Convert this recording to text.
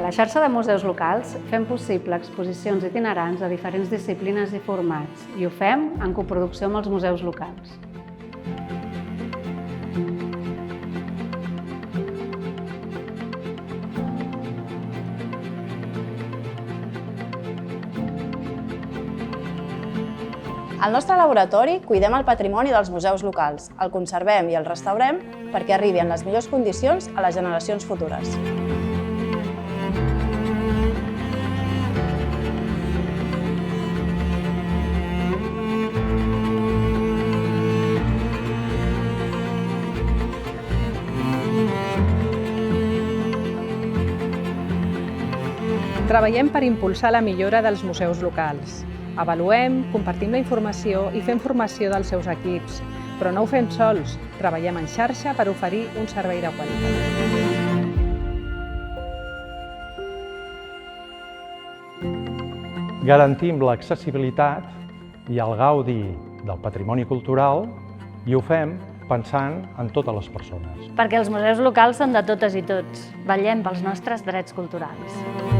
A la xarxa de museus locals fem possible exposicions itinerants de diferents disciplines i formats i ho fem en coproducció amb els museus locals. Al nostre laboratori cuidem el patrimoni dels museus locals, el conservem i el restaurem perquè arribi en les millors condicions a les generacions futures. Treballem per impulsar la millora dels museus locals. Avaluem, compartim la informació i fem formació dels seus equips, però no ho fem sols, treballem en xarxa per oferir un servei de qualitat. Garantim l'accessibilitat i el gaudi del patrimoni cultural i ho fem pensant en totes les persones. Perquè els museus locals són de totes i tots. Vetllem pels nostres drets culturals.